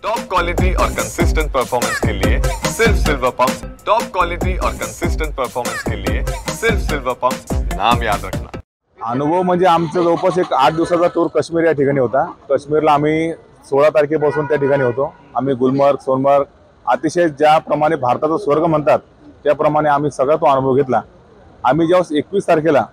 Top quality और consistent performance के लिए सिर्फ सिल्वर पंप्स। टॉप क्वालिटी और कंसिस्टेंट परफॉर्मेंस के लिए सिर्फ सिल्वर पंप्स, नाम याद रखना। अनुभव म्हणजे आमचा जवळपास एक 8 दिवसाचा टूर काश्मीर या ठिकाणी होता। काश्मीरला आम्ही 16 तारखेपासून त्या ठिकाणी होतो। आम्ही गुलमर्ग, सोनमर्ग, अतिशय ज्याप्रमाणे भारताचा स्वर्ग म्हणतात त्याप्रमाणे आम्ही सगळा तो अनुभव घेतला। आम्ही जेव्हा 21 तारखेला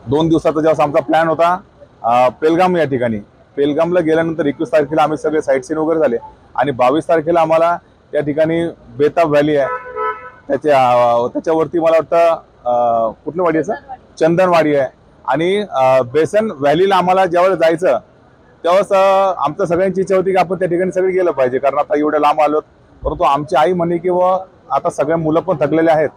2 दिवसाचा जेव्हा आमचा प्लॅन होता पेलगाम या ठिकाणी, पेलगामला गेल्यानंतर 21 तारखेला आम्ही सगळे साईट सीन वगैरे झाले आणि 22 तारखेला आम्हाला त्या ठिकाणी बेताब व्हॅली आहे, त्याच्यावरती मला वाटतं कुठलं वाडी आहे, चंदनवाडी आहे आणि बेसन व्हॅलीला आम्हाला ज्यावेळेस जायचं तेव्हाच आमच्या सगळ्यांची इच्छा होती की आपण त्या ठिकाणी सगळे गेलं पाहिजे, कारण आता एवढे लांब आलो। परंतु आमची आई म्हणे की आता सगळे मुलं पण थकलेले आहेत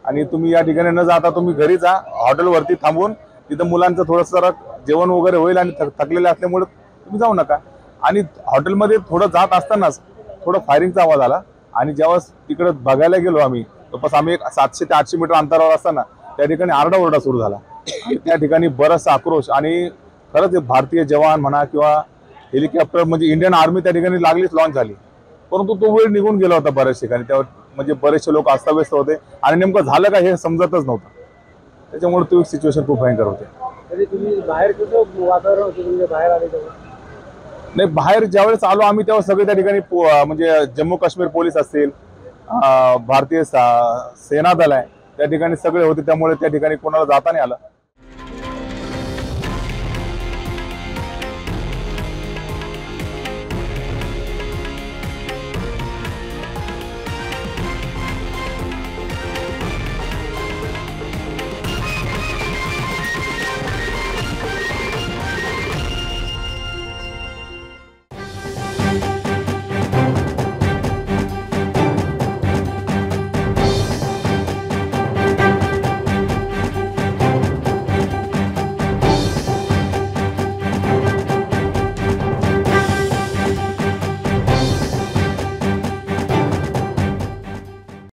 आणि तुम्ही या ठिकाणी न जाता तुम्ही घरी जा, हॉटेलवरती थांबून तिथं मुलांचं थोडंसं जेवण वगैरे होईल आणि थकलेले असल्यामुळे तुम्ही जाऊ नका। आणि हॉटेलमध्ये थोडं जात असतानाच थोडं फायरिंगचा आवाज आला आणि जेव्हा तिकडे बघायला गेलो आम्ही तर आम्ही एक 700 ते 800 मीटर अंतरावर असताना त्या ठिकाणी आरडाओरडा सुरू झाला। त्या ठिकाणी बराचसा आक्रोश आणि खरंच भारतीय जवान म्हणा किंवा हेलिकॉप्टर म्हणजे इंडियन आर्मी त्या ठिकाणी लागलीच लॉन्च झाली, परंतु तो वेळ निघून गेला होता बऱ्याच ठिकाणी। त्यावर म्हणजे बरेचसे लोक अस्ताव्यस्त होते आणि नेमकं झालं का हे समजतच नव्हतं, त्याच्यामुळे तो सिच्युएशन खूप भयंकर होते। तुम्ही बाहेर कसं वातावरण होतं, तुम्ही बाहेर आले तेव्हा? नाही, बाहेर ज्यावेळेस आलो आम्ही तेव्हा सगळे त्या ठिकाणी म्हणजे जम्मू काश्मीर पोलीस असतील, भारतीय सेना दल आहे त्या ठिकाणी सगळे होते, त्यामुळे त्या ठिकाणी कोणाला जाता नाही आलं।